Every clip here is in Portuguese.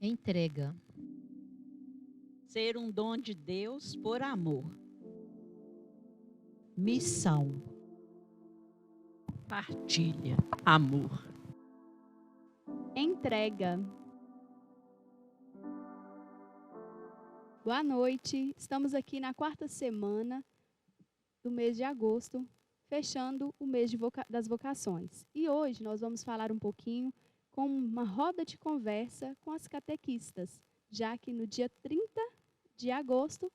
Entrega. Ser um dom de Deus por amor. Missão. Partilha, amor. Entrega. Boa noite, estamos aqui na quarta semana do mês de agosto, fechando o mês das vocações. E hoje nós vamos falar um pouquinho com uma roda de conversa com as catequistas, já que no dia 30 de agosto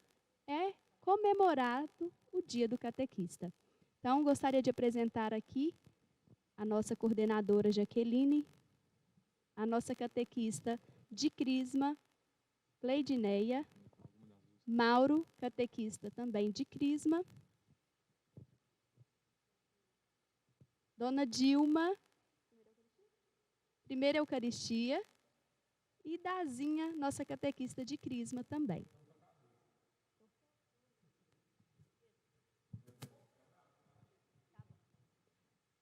é comemorado o Dia do Catequista. Então, gostaria de apresentar aqui a nossa coordenadora Jaqueline, a nossa catequista de Crisma, Cleidineia, Mauro, catequista também de Crisma, Dona Dilma, primeira Eucaristia, e Dazinha, nossa catequista de Crisma também.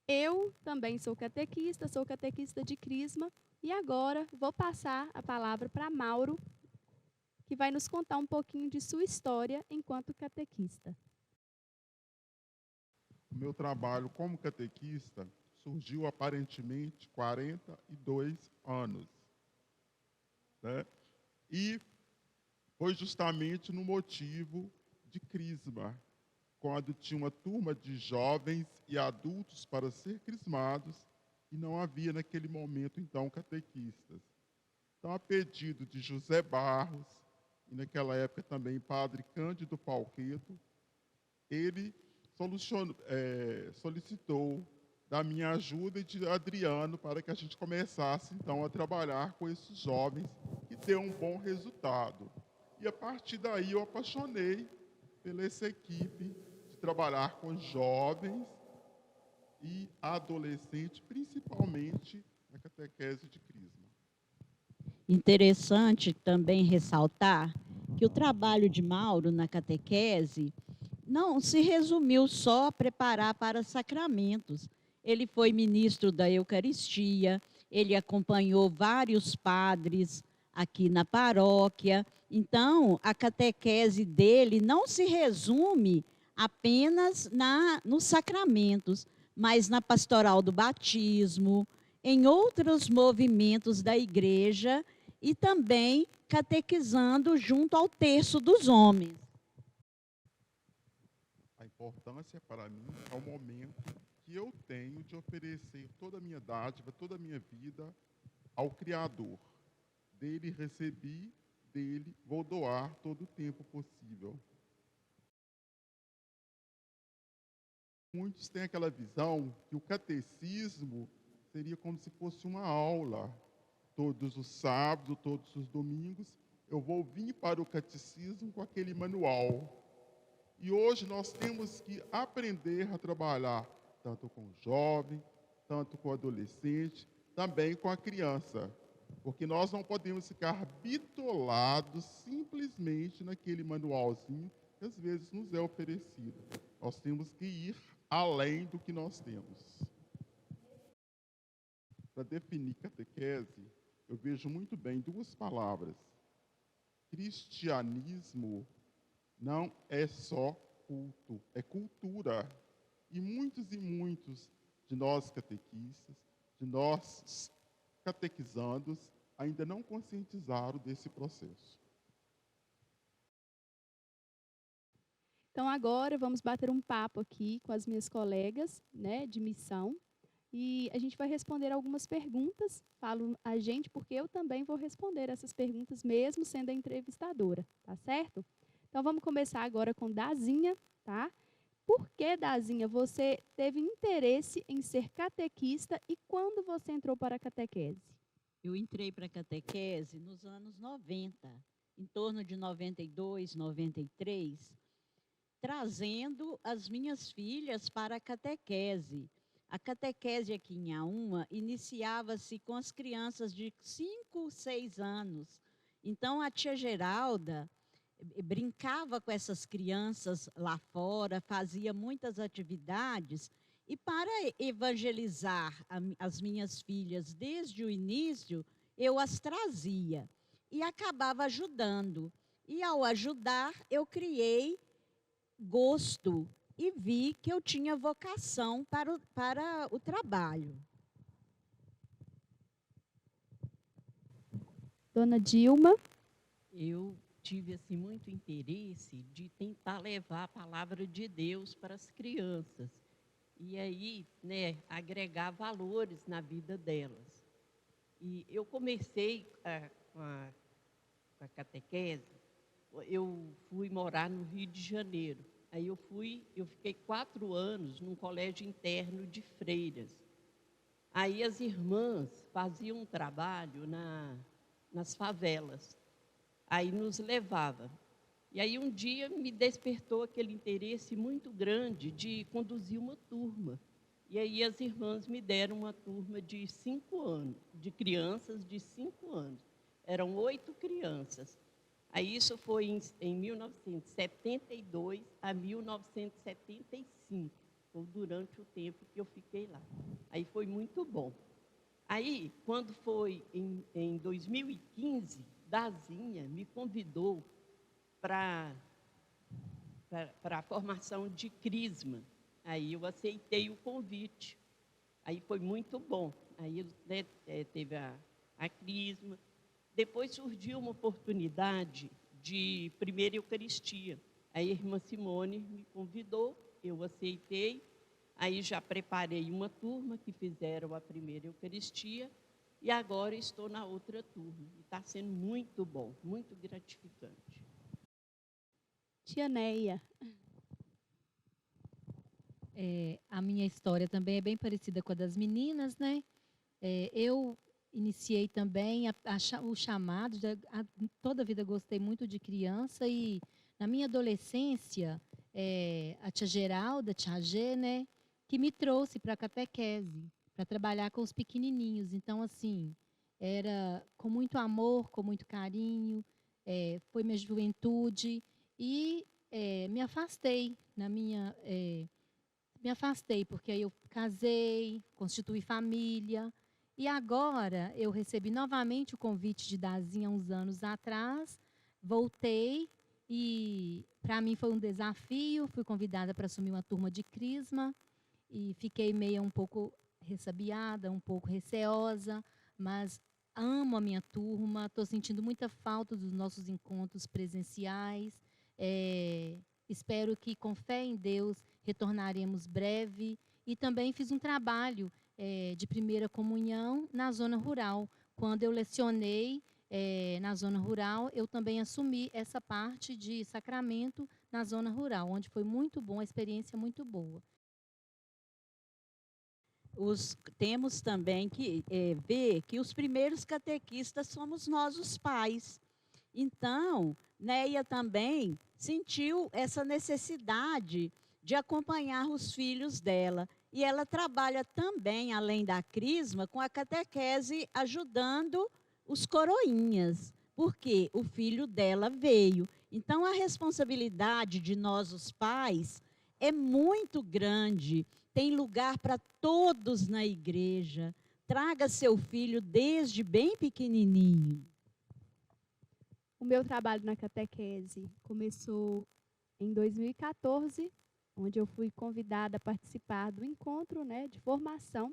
Eu também sou catequista de Crisma, e agora vou passar a palavra para Mauro, que vai nos contar um pouquinho de sua história enquanto catequista. O meu trabalho como catequista surgiu aparentemente 42 anos, né? E foi justamente no motivo de Crisma, quando tinha uma turma de jovens e adultos para ser crismados e não havia naquele momento, então, catequistas. Então, a pedido de José Barros, e naquela época também Padre Cândido Palqueto, ele solicitou da minha ajuda e de Adriano para que a gente começasse, então, a trabalhar com esses jovens e ter um bom resultado. E, a partir daí, eu apaixonei pela essa equipe de trabalhar com jovens e adolescentes, principalmente na catequese de Crisma. Interessante também ressaltar que o trabalho de Mauro na catequese não se resumiu só a preparar para sacramentos. Ele foi ministro da Eucaristia, ele acompanhou vários padres aqui na paróquia. Então, a catequese dele não se resume apenas nos sacramentos, mas na pastoral do batismo, em outros movimentos da igreja e também catequizando junto ao terço dos homens. A importância para mim é o momento que eu tenho de oferecer toda a minha dádiva, toda a minha vida ao Criador. Dele recebi, dele vou doar todo o tempo possível. Muitos têm aquela visão que o catecismo seria como se fosse uma aula. Todos os sábados, todos os domingos, eu vou vir para o catecismo com aquele manual. E hoje nós temos que aprender a trabalhar tanto com o jovem, tanto com o adolescente, também com a criança. Porque nós não podemos ficar bitolados simplesmente naquele manualzinho que às vezes nos é oferecido. Nós temos que ir além do que nós temos. Para definir catequese, eu vejo muito bem duas palavras. Cristianismo não é só culto, é cultura. E muitos de nós catequistas, de nós catequizandos, ainda não conscientizaram desse processo. Então, agora vamos bater um papo aqui com as minhas colegas, né, de missão. E a gente vai responder algumas perguntas. Falo a gente porque eu também vou responder essas perguntas, mesmo sendo a entrevistadora, tá certo? Então, vamos começar agora com Dazinha, tá? Por que, Dazinha, você teve interesse em ser catequista e quando você entrou para a catequese? Eu entrei para a catequese nos anos 90, em torno de 92, 93, trazendo as minhas filhas para a catequese. A catequese aqui em Aúma iniciava-se com as crianças de 5, 6 anos. Então, a tia Geralda brincava com essas crianças lá fora, fazia muitas atividades, e para evangelizar as minhas filhas desde o início, eu as trazia. e acabava ajudando. E ao ajudar, eu criei gosto e vi que eu tinha vocação para o trabalho. Dona Dilma. Eu tive assim muito interesse de tentar levar a palavra de Deus para as crianças e aí, né, agregar valores na vida delas. E eu comecei com a catequese. Eu fui morar no Rio de Janeiro. Aí eu fiquei 4 anos num colégio interno de freiras. Aí as irmãs faziam um trabalho nas favelas. Aí nos levava. E aí um dia me despertou aquele interesse muito grande de conduzir uma turma. E aí as irmãs me deram uma turma de 5 anos, de crianças de 5 anos. Eram 8 crianças. Aí isso foi em 1972 a 1975, ou durante o tempo que eu fiquei lá. Aí foi muito bom. Aí, quando foi em 2015, Dazinha me convidou para a formação de Crisma. Aí eu aceitei o convite. Aí foi muito bom. Aí, né, teve a Crisma. Depois surgiu uma oportunidade de primeira Eucaristia. A irmã Simone me convidou, eu aceitei. Aí já preparei uma turma que fizeram a primeira Eucaristia e agora estou na outra turma. E está sendo muito bom, muito gratificante. Tia Neia. A minha história também é bem parecida com a das meninas, né? Eu iniciei também o chamado, toda a vida gostei muito de criança e na minha adolescência, a tia Geralda, tia Gê, né? Que me trouxe para a catequese, para trabalhar com os pequenininhos. Então, assim, era com muito amor, com muito carinho, foi minha juventude e me afastei me afastei porque aí eu casei, constituí família e agora eu recebi novamente o convite de Dazinha uns anos atrás, voltei e para mim foi um desafio, fui convidada para assumir uma turma de Crisma e fiquei meio um pouco ressabiada, um pouco receosa, mas amo a minha turma, estou sentindo muita falta dos nossos encontros presenciais, espero que, com fé em Deus, retornaremos breve. E também fiz um trabalho de primeira comunhão na zona rural. Quando eu lecionei na zona rural, eu também assumi essa parte de sacramento na zona rural, onde foi muito bom, a experiência muito boa. Temos também que ver que os primeiros catequistas somos nós, os pais. Então, Neia também sentiu essa necessidade de acompanhar os filhos dela. E ela trabalha também, além da Crisma, com a catequese, ajudando os coroinhas, porque o filho dela veio. Então, a responsabilidade de nós, os pais, é muito grande. Tem lugar para todos na igreja. Traga seu filho desde bem pequenininho. O meu trabalho na catequese começou em 2014, onde eu fui convidada a participar do encontro, né, de formação.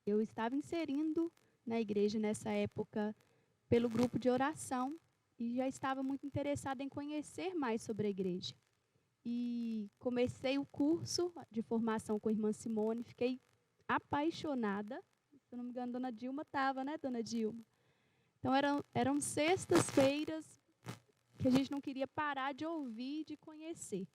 Eu estava inserindo na igreja nessa época pelo grupo de oração e já estava muito interessada em conhecer mais sobre a igreja. E comecei o curso de formação com a irmã Simone, fiquei apaixonada. Se eu não me engano, Dona Dilma estava, né, Dona Dilma? Então, eram sextas-feiras que a gente não queria parar de ouvir e de conhecer.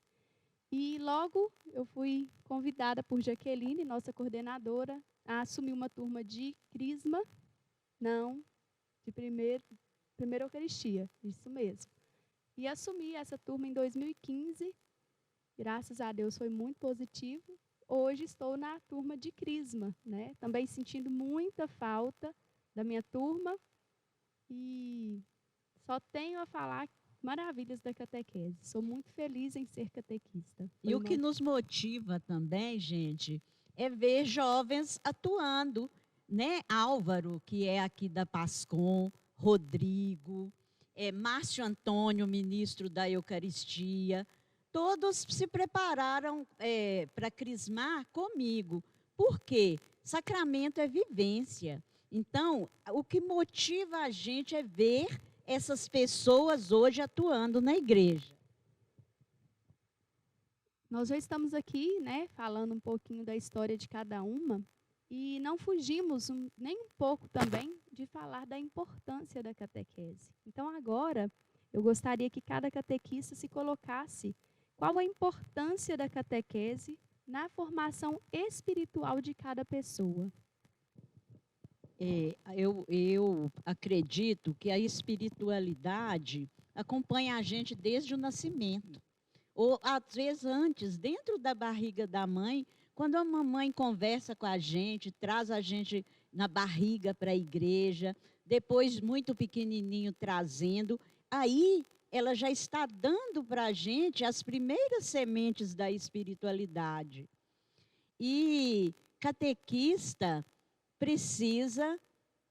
E logo eu fui convidada por Jaqueline, nossa coordenadora, a assumir uma turma de Crisma, de primeira Eucaristia, isso mesmo. E assumi essa turma em 2015, graças a Deus foi muito positivo. Hoje estou na turma de Crisma, né? Também sentindo muita falta da minha turma e só tenho a falar maravilhas da catequese. Sou muito feliz em ser catequista. E o que nos motiva também, gente, é ver jovens atuando, né? Álvaro, que é aqui da Pascom, Rodrigo, Márcio Antônio, ministro da Eucaristia, todos se prepararam para crismar comigo. Por quê? Sacramento é vivência. Então, o que motiva a gente é ver essas pessoas hoje atuando na igreja. Nós já estamos aqui, né, falando um pouquinho da história de cada uma e não fugimos nem um pouco também de falar da importância da catequese. Então, agora, eu gostaria que cada catequista se colocasse qual a importância da catequese na formação espiritual de cada pessoa. Eu acredito que a espiritualidade acompanha a gente desde o nascimento. Ou, às vezes, antes, dentro da barriga da mãe, quando a mamãe conversa com a gente, traz a gente na barriga para a igreja, depois, muito pequenininho, trazendo, aí ela já está dando para a gente as primeiras sementes da espiritualidade. E catequista precisa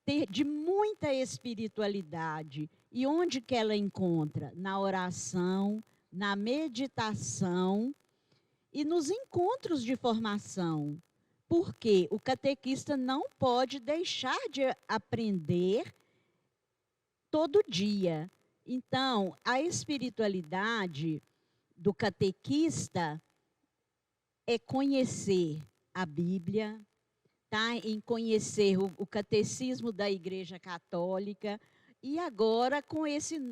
ter de muita espiritualidade. E onde que ela encontra? Na oração, na meditação e nos encontros de formação. Porque o catequista não pode deixar de aprender todo dia. Então, a espiritualidade do catequista é conhecer a Bíblia, tá? Em conhecer o catecismo da Igreja Católica. E agora,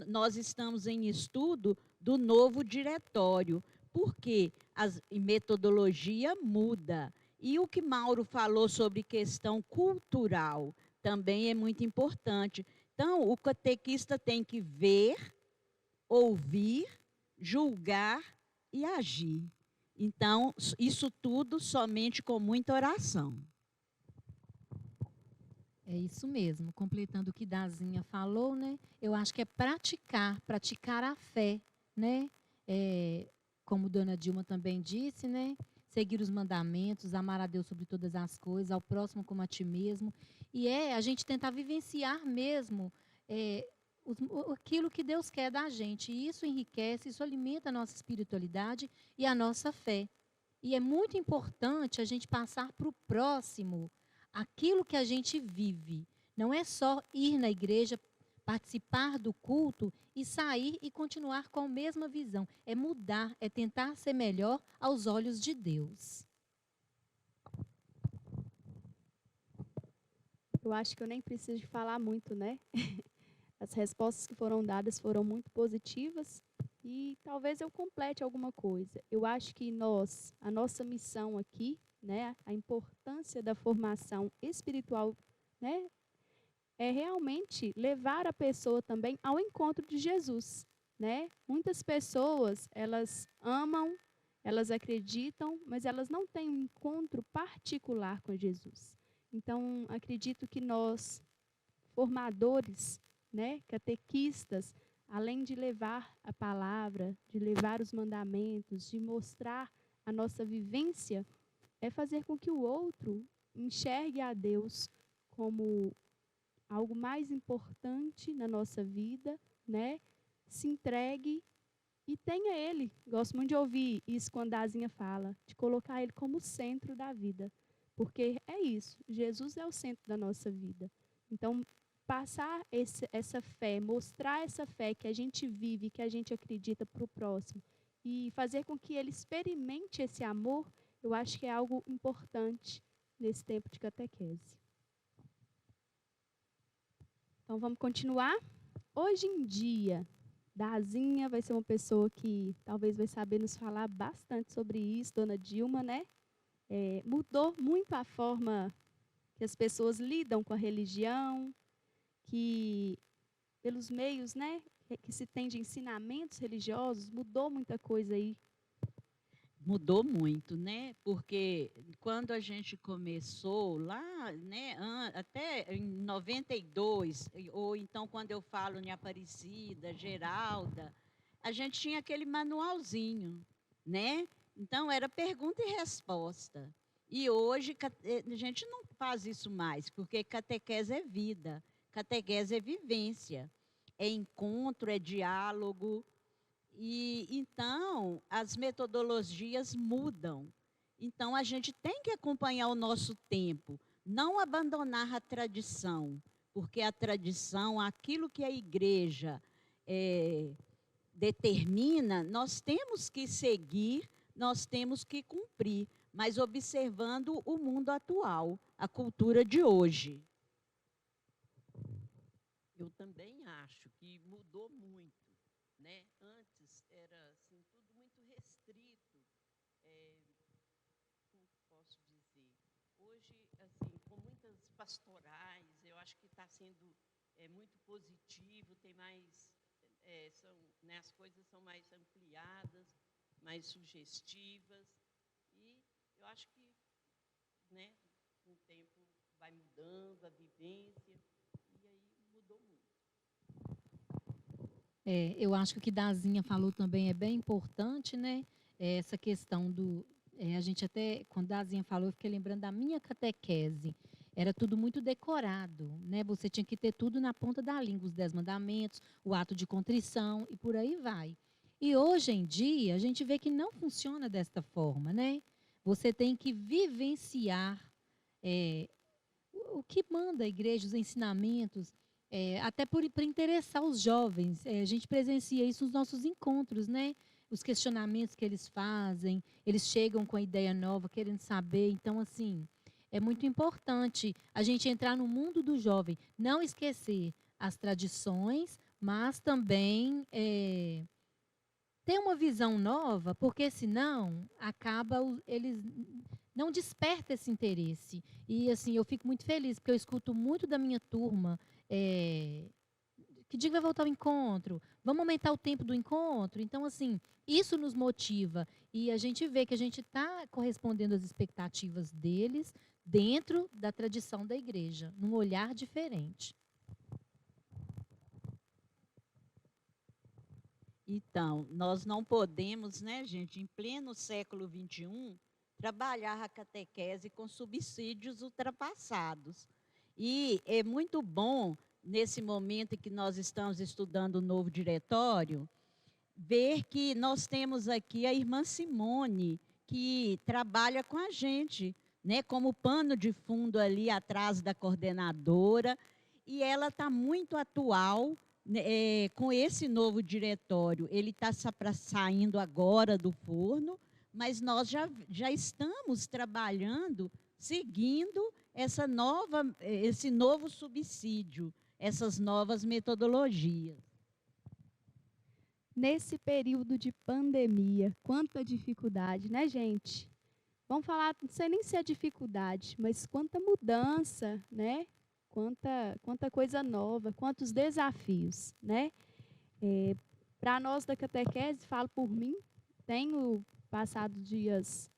nós estamos em estudo do novo diretório, porque a metodologia muda. E o que Mauro falou sobre questão cultural também é muito importante. Então, o catequista tem que ver, ouvir, julgar e agir. Então, isso tudo somente com muita oração. É isso mesmo, completando o que Dazinha falou, né? Eu acho que é praticar a fé, né? Como Dona Dilma também disse, né? Seguir os mandamentos, amar a Deus sobre todas as coisas, ao próximo como a ti mesmo. E a gente tentar vivenciar mesmo aquilo que Deus quer da gente. E isso enriquece, isso alimenta a nossa espiritualidade e a nossa fé. E é muito importante a gente passar para o próximo aquilo que a gente vive. Não é só ir na igreja, participar do culto e sair e continuar com a mesma visão. É mudar, é tentar ser melhor aos olhos de Deus. Eu acho que eu nem preciso de falar muito, né? As respostas que foram dadas foram muito positivas e talvez eu complete alguma coisa. Eu acho que a nossa missão aqui, né, a importância da formação espiritual, né, é realmente levar a pessoa também ao encontro de Jesus, né? Muitas pessoas, elas amam, elas acreditam, mas elas não têm um encontro particular com Jesus. Então, acredito que nós, formadores, né, catequistas, além de levar a palavra, de levar os mandamentos, de mostrar a nossa vivência, é fazer com que o outro enxergue a Deus como algo mais importante na nossa vida, né? Se entregue e tenha Ele. Gosto muito de ouvir isso quando a Dazinha fala, de colocar Ele como centro da vida. Porque é isso, Jesus é o centro da nossa vida. Então, passar essa fé, mostrar essa fé que a gente vive, que a gente acredita para o próximo, e fazer com que ele experimente esse amor, eu acho que é algo importante nesse tempo de catequese. Então, vamos continuar? Hoje em dia, Dazinha vai ser uma pessoa que talvez vai saber nos falar bastante sobre isso, Dona Dilma, né? Mudou muito a forma que as pessoas lidam com a religião, que pelos meios, né, que se tem de ensinamentos religiosos, mudou muita coisa aí. Mudou muito, né? Porque quando a gente começou lá, né, até em 92, ou então quando eu falo em Aparecida, Geralda, a gente tinha aquele manualzinho, né? Então era pergunta e resposta. E hoje a gente não faz isso mais, porque catequese é vida. Catequese é vivência, é encontro, é diálogo. E então as metodologias mudam. Então a gente tem que acompanhar o nosso tempo, não abandonar a tradição, porque a tradição, aquilo que a igreja determina, nós temos que seguir, nós temos que cumprir, mas observando o mundo atual, a cultura de hoje. Eu também acho que mudou muito, né? Antes era assim, tudo muito restrito, como posso dizer? Hoje, assim, com muitas pastorais, eu acho que está sendo muito positivo, tem mais, né, as coisas são mais ampliadas, mais sugestivas, e eu acho que, né, com o tempo vai mudando a vivência, e aí mudou muito. Eu acho que o que Dazinha falou também é bem importante, né? Essa questão do. A gente até, quando Dazinha falou, eu fiquei lembrando da minha catequese. Era tudo muito decorado, né? Você tinha que ter tudo na ponta da língua, os 10 mandamentos, o ato de contrição e por aí vai. E hoje em dia, a gente vê que não funciona desta forma, né? Você tem que vivenciar o que manda a igreja, os ensinamentos, até por interessar os jovens. A gente presencia isso nos nossos encontros, né? Os questionamentos que eles fazem, eles chegam com a ideia nova, querendo saber. Então, assim, é muito importante a gente entrar no mundo do jovem, não esquecer as tradições, mas também ter uma visão nova, porque senão eles não desperta esse interesse. E assim, eu fico muito feliz, porque eu escuto muito da minha turma, que dia que vai voltar o encontro? Vamos aumentar o tempo do encontro? Então, assim, isso nos motiva. E a gente vê que a gente está correspondendo às expectativas deles dentro da tradição da igreja, num olhar diferente. Então, nós não podemos, né, gente, em pleno século XXI, trabalhar a catequese com subsídios ultrapassados. E é muito bom, nesse momento em que nós estamos estudando o novo diretório, ver que nós temos aqui a irmã Simone, que trabalha com a gente, né, como pano de fundo ali atrás da coordenadora, e ela está muito atual, com esse novo diretório. Ele está saindo agora do forno, mas nós já estamos trabalhando, seguindo esse novo subsídio, essas novas metodologias. Nesse período de pandemia, quanta dificuldade, né, gente? Vamos falar, não sei nem se é dificuldade, mas quanta mudança, né? Quanta coisa nova, quantos desafios, né? Para nós da catequese, falo por mim, tenho passado dias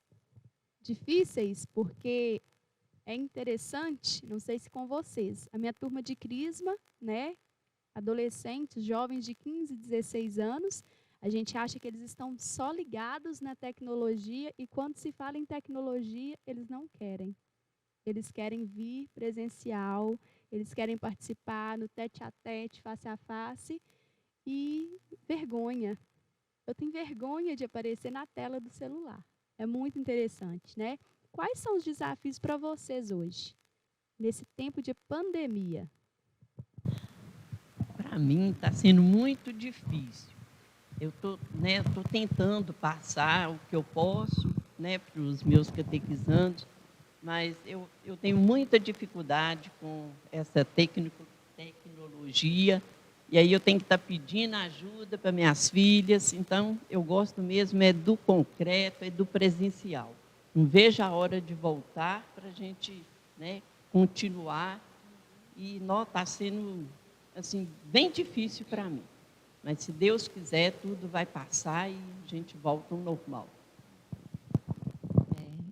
difíceis, porque é interessante, não sei se com vocês, a minha turma de crisma, né? Adolescentes, jovens de 15, 16 anos, a gente acha que eles estão só ligados na tecnologia e quando se fala em tecnologia, eles não querem. Eles querem vir presencial, eles querem participar no tete-a-tete, face a face e vergonha. Eu tenho vergonha de aparecer na tela do celular. É muito interessante, né? Quais são os desafios para vocês hoje, nesse tempo de pandemia? Para mim está sendo muito difícil. Eu estou tentando passar o que eu posso, né, para os meus catequizandos, mas eu tenho muita dificuldade com essa tecnologia, e aí eu tenho que estar pedindo ajuda para minhas filhas. Então, eu gosto mesmo do concreto, do presencial. Não vejo a hora de voltar para a gente, né, continuar. E está sendo assim, bem difícil para mim. Mas, se Deus quiser, tudo vai passar e a gente volta ao normal.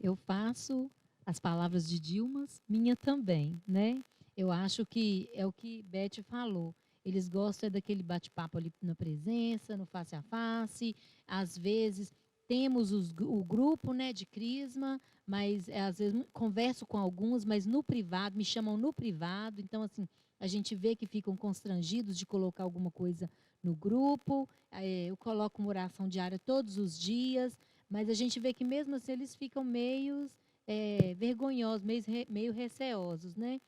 Eu faço as palavras de Dilma, minha também, né? Eu acho que é o que Beth falou. Eles gostam daquele bate-papo ali na presença, no face a face. Às vezes temos o grupo, né, de crisma, mas às vezes converso com alguns, mas no privado, me chamam no privado. Então, assim, a gente vê que ficam constrangidos de colocar alguma coisa no grupo. Eu coloco uma oração diária todos os dias, mas a gente vê que mesmo assim eles ficam meio vergonhosos, meio receosos, né?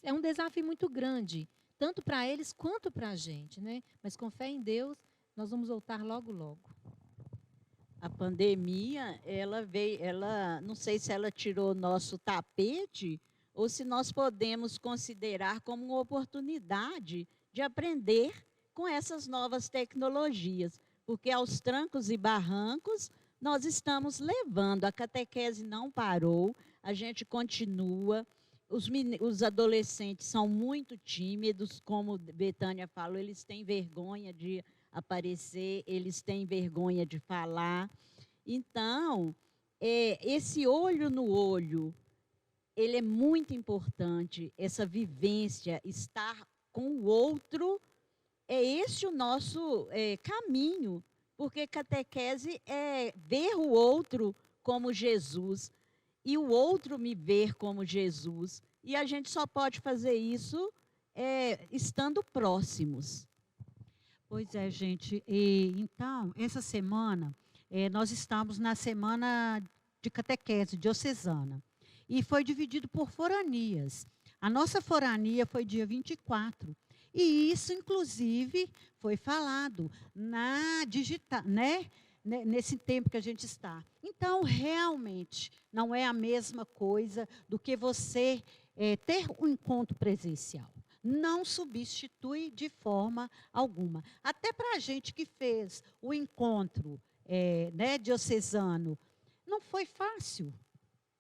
É um desafio muito grande, tanto para eles quanto para a gente, né? Mas com fé em Deus, nós vamos voltar logo, logo. A pandemia, não sei se ela tirou nosso tapete ou se nós podemos considerar como uma oportunidade de aprender com essas novas tecnologias, porque aos trancos e barrancos nós estamos levando, a catequese não parou, a gente continua, os adolescentes são muito tímidos, como Betânia falou, eles têm vergonha de aparecer, eles têm vergonha de falar. Então, esse olho no olho, ele é muito importante, essa vivência, estar com o outro, é esse o nosso caminho, porque catequese é ver o outro como Jesus, e o outro me ver como Jesus, e a gente só pode fazer isso estando próximos. Pois é, gente. Então, essa semana, nós estamos na semana de catequese diocesana. E foi dividido por foranias. A nossa forania foi dia 24. E isso, inclusive, foi falado na digital, né? Nesse tempo que a gente está. Então, realmente, não é a mesma coisa do que você ter um encontro presencial. Não substitui de forma alguma. Até para a gente que fez o encontro diocesano, não foi fácil,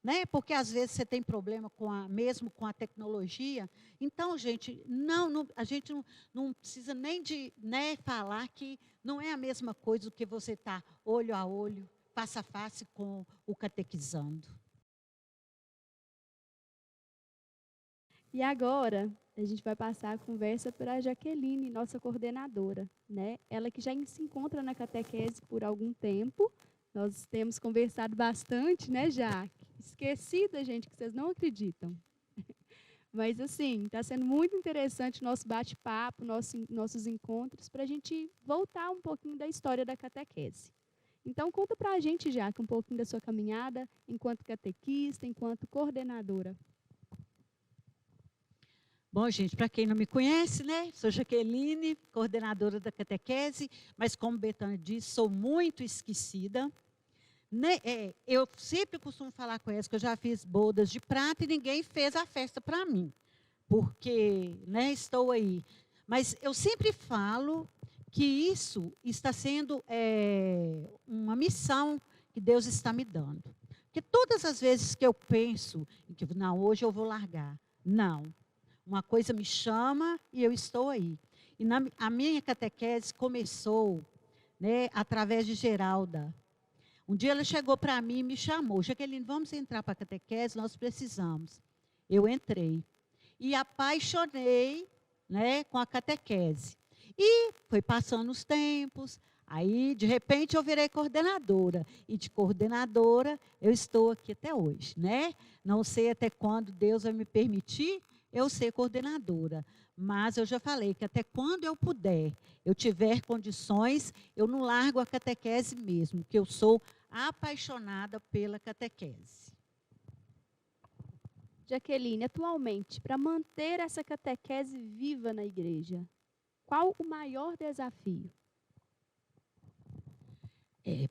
né? Porque às vezes você tem problema mesmo com a tecnologia. Então, gente, a gente não precisa nem de falar que não é a mesma coisa do que você estar olho a olho, face a face com o catequizando. E agora, a gente vai passar a conversa para a Jaqueline, nossa coordenadora, né? Ela que já se encontra na catequese por algum tempo. Nós temos conversado bastante, né, Jaque? Esquecida, gente, que vocês não acreditam. Mas, assim, está sendo muito interessante o nosso bate-papo, nossos encontros, para a gente voltar um pouquinho da história da catequese. Então, conta para a gente, Jaque, um pouquinho da sua caminhada enquanto catequista, enquanto coordenadora. Bom, gente, para quem não me conhece, né? Sou Jaqueline, coordenadora da catequese, mas como Betânia disse, sou muito esquecida. Eu sempre costumo falar com elas que eu já fiz bodas de prata e ninguém fez a festa para mim, porque estou aí. Mas eu sempre falo que isso está sendo uma missão que Deus está me dando. Porque todas as vezes que eu penso que não, hoje eu vou largar, não. Uma coisa me chama e eu estou aí. E a minha catequese começou através de Geralda. Um dia ela chegou para mim e me chamou. Jaqueline, vamos entrar para a catequese? Nós precisamos. Eu entrei. E apaixonei com a catequese. E foi passando os tempos. Aí, de repente, eu virei coordenadora. E de coordenadora, eu estou aqui até hoje. Não sei até quando Deus vai me permitir eu ser coordenadora, mas eu já falei que até quando eu puder, eu tiver condições, eu não largo a catequese mesmo, que eu sou apaixonada pela catequese. Jaqueline, atualmente, para manter essa catequese viva na igreja, qual o maior desafio?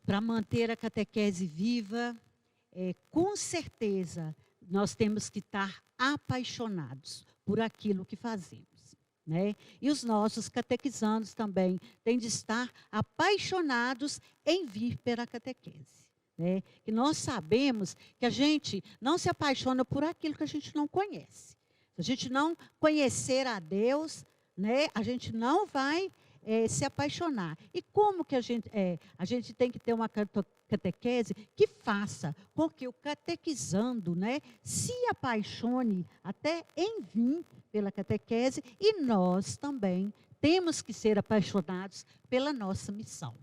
Para manter a catequese viva, com certeza, nós temos que estar apaixonados por aquilo que fazemos. E os nossos catequizandos também têm de estar apaixonados em vir pela catequese. Que nós sabemos que a gente não se apaixona por aquilo que a gente não conhece. Se a gente não conhecer a Deus, a gente não vai se apaixonar. E como que a gente tem que ter uma catequese que faça com que o catequizando se apaixone até em vir pela catequese, e nós também temos que ser apaixonados pela nossa missão.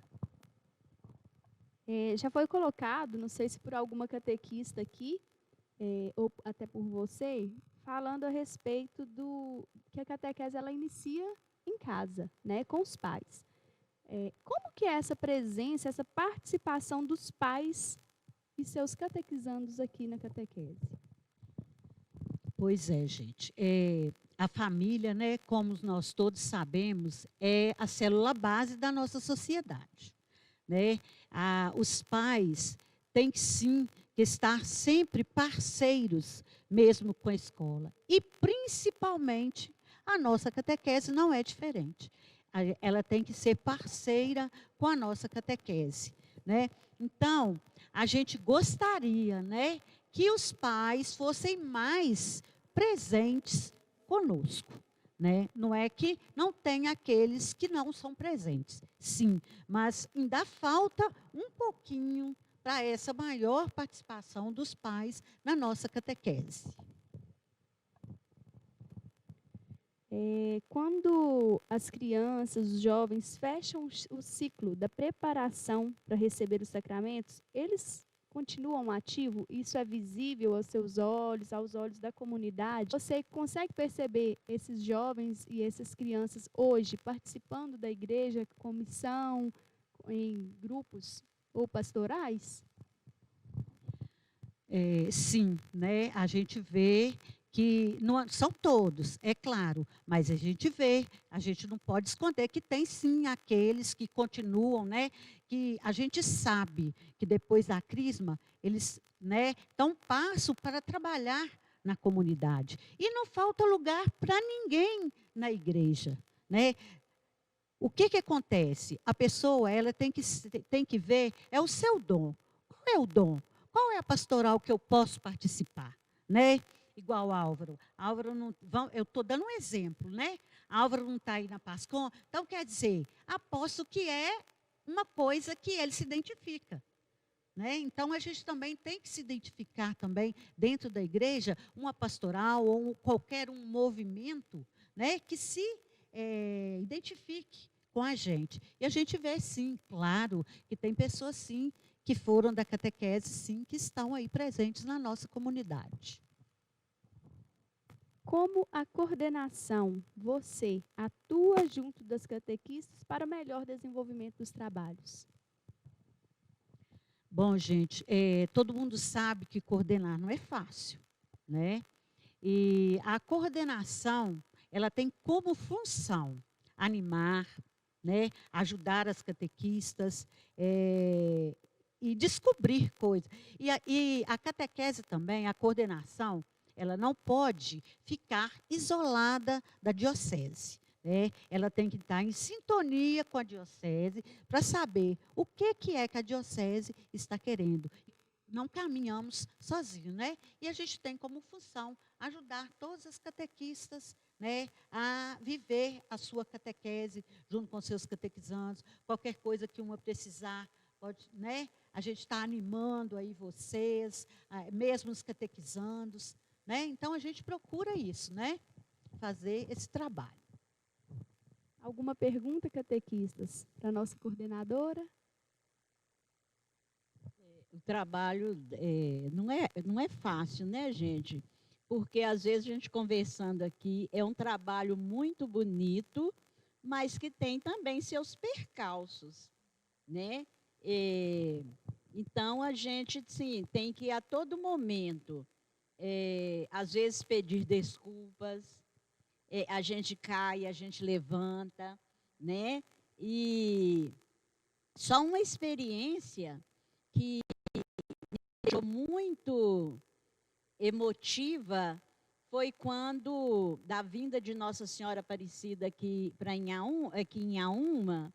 Já foi colocado, não sei se por alguma catequista aqui, ou até por você, falando a respeito do que a catequese ela inicia em casa, né, com os pais. Como que é essa presença, essa participação dos pais e seus catequizandos aqui na catequese? Pois é, gente. A família, né, como nós todos sabemos, é a célula base da nossa sociedade, né? Os pais têm sim que estar sempre parceiros, mesmo com a escola. E, principalmente, a nossa catequese não é diferente. Ela tem que ser parceira com a nossa catequese, né? Então, a gente gostaria, né, que os pais fossem mais presentes conosco, né? Não é que não tem aqueles que não são presentes, sim, mas ainda falta um pouquinho para essa maior participação dos pais na nossa catequese. Quando as crianças, os jovens fecham o ciclo da preparação para receber os sacramentos, eles continuam ativos? Isso é visível aos seus olhos, aos olhos da comunidade? Você consegue perceber esses jovens e essas crianças hoje participando da igreja, comissão, em grupos ou pastorais? Sim, né? A gente vê que não são todos, é claro, mas a gente vê, a gente não pode esconder que tem sim aqueles que continuam, né? Que a gente sabe que depois da crisma eles, né, dão passo para trabalhar na comunidade e não falta lugar para ninguém na igreja, né? O que acontece? A pessoa ela tem que ver é o seu dom. Qual é o dom? Qual é a pastoral que eu posso participar, né? Igual Álvaro. Álvaro não, eu estou dando um exemplo, né? Álvaro não está aí na Pascom, então quer dizer, aposto que é uma coisa que ele se identifica, né? Então a gente também tem que se identificar também dentro da igreja uma pastoral ou qualquer um movimento, né? Que se identifique com a gente. E a gente vê sim, claro, que tem pessoas sim que foram da catequese, sim, que estão aí presentes na nossa comunidade. Como a coordenação, você atua junto das catequistas para o melhor desenvolvimento dos trabalhos? Bom, gente, todo mundo sabe que coordenar não é fácil, né? E a coordenação, ela tem como função animar, né? Ajudar as catequistas, e descobrir coisas. E a catequese também, a coordenação, ela não pode ficar isolada da diocese, né? Ela tem que estar em sintonia com a diocese para saber o que é que a diocese está querendo. Não caminhamos sozinhos, né? E a gente tem como função ajudar todas as catequistas, né, a viver a sua catequese junto com seus catequizandos. Qualquer coisa que uma precisar, pode, né? A gente está animando aí vocês, mesmo os catequizandos, né? Então a gente procura isso, né? Fazer esse trabalho. Alguma pergunta, catequistas, para a nossa coordenadora? O trabalho não é fácil, né, gente? Porque às vezes a gente conversando aqui é um trabalho muito bonito, mas que tem também seus percalços, né? Então a gente sim, tem que a todo momento, às vezes pedir desculpas, a gente cai, a gente levanta, né? E só uma experiência que deixou muito emotiva foi quando, da vinda de Nossa Senhora Aparecida aqui em Inhaúma,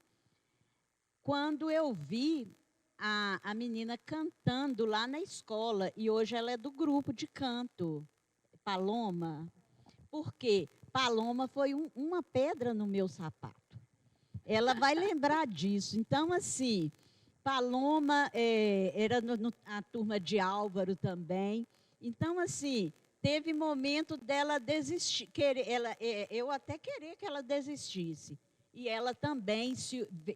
quando eu vi a menina cantando lá na escola, e hoje ela é do grupo de canto, Paloma. Por quê? Paloma foi uma pedra no meu sapato. Ela vai lembrar disso. Então, assim, Paloma era a turma de Álvaro também. Então, assim, teve momento dela desistir. Eu até queria que ela desistisse. E ela também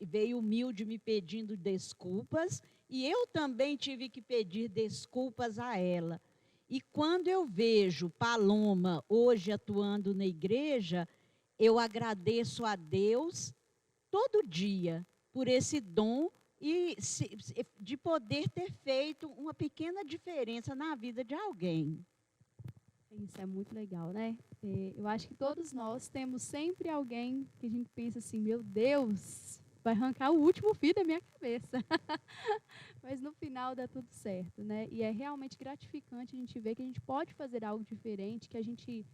veio humilde me pedindo desculpas. E eu também tive que pedir desculpas a ela. E quando eu vejo Paloma hoje atuando na igreja, eu agradeço a Deus todo dia por esse dom e de poder ter feito uma pequena diferença na vida de alguém. Isso é muito legal, né? Eu acho que todos nós temos sempre alguém que a gente pensa assim, meu Deus, vai arrancar o último fio da minha cabeça. Mas no final dá tudo certo, né? E é realmente gratificante a gente ver que a gente pode fazer algo diferente, que a gente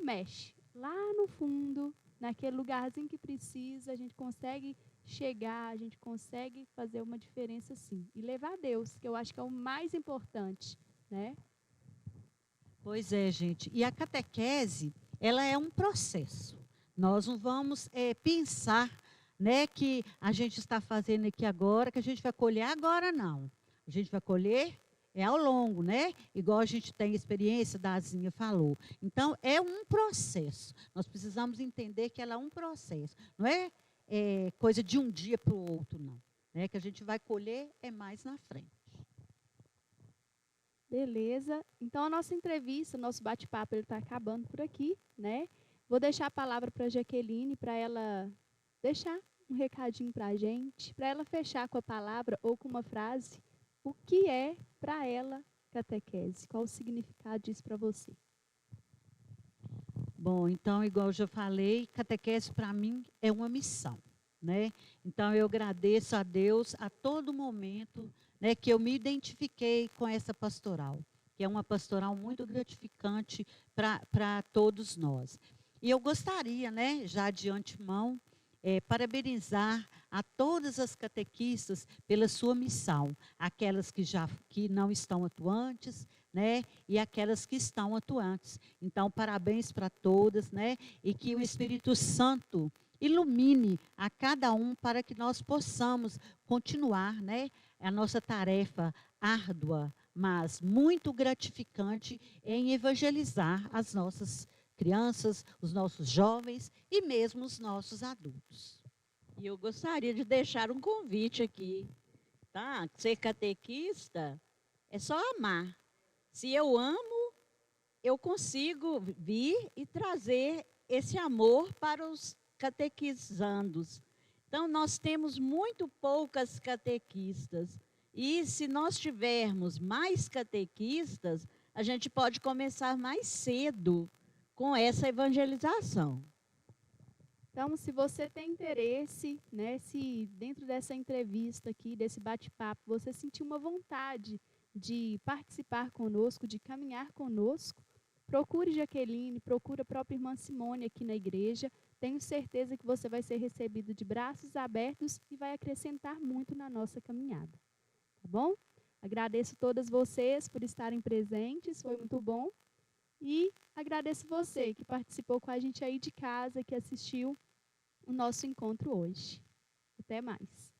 mexe lá no fundo, naquele lugarzinho que precisa, a gente consegue chegar, a gente consegue fazer uma diferença sim. E levar a Deus, que eu acho que é o mais importante, né? Pois é, gente. E a catequese, ela é um processo. Nós não vamos pensar, né, que a gente está fazendo aqui agora, que a gente vai colher agora, não. A gente vai colher ao longo, né? Igual a gente tem experiência, Dazinha falou. Então, é um processo. Nós precisamos entender que ela é um processo. Não é, coisa de um dia para o outro, não. Né? Que a gente vai colher mais na frente. Beleza. Então, a nossa entrevista, o nosso bate-papo, ele está acabando por aqui, né? Vou deixar a palavra para a Jaqueline, para ela deixar um recadinho para a gente, para ela fechar com a palavra ou com uma frase. O que é, para ela, catequese? Qual o significado disso para você? Bom, então, igual eu já falei, catequese para mim é uma missão, né? Então, eu agradeço a Deus a todo momento, né, que eu me identifiquei com essa pastoral, que é uma pastoral muito gratificante para todos nós. E eu gostaria, né, já de antemão, parabenizar a todas as catequistas pela sua missão, aquelas que não estão atuantes, né, e aquelas que estão atuantes. Então, parabéns para todas, né, e que o Espírito Santo ilumine a cada um para que nós possamos continuar, né, a nossa tarefa árdua, mas muito gratificante em evangelizar as nossas crianças, os nossos jovens e mesmo os nossos adultos. E eu gostaria de deixar um convite aqui, tá? Ser catequista é só amar. Se eu amo, eu consigo vir e trazer esse amor para os catequizandos. Então, nós temos muito poucas catequistas. E se nós tivermos mais catequistas, a gente pode começar mais cedo com essa evangelização. Então, se você tem interesse, né, se dentro dessa entrevista aqui, desse bate-papo, você sentir uma vontade de participar conosco, de caminhar conosco, procure Jaqueline, procure a própria irmã Simone aqui na igreja. Tenho certeza que você vai ser recebido de braços abertos e vai acrescentar muito na nossa caminhada. Tá bom? Agradeço todas vocês por estarem presentes, foi muito bom. E agradeço você que participou com a gente aí de casa, que assistiu o nosso encontro hoje. Até mais.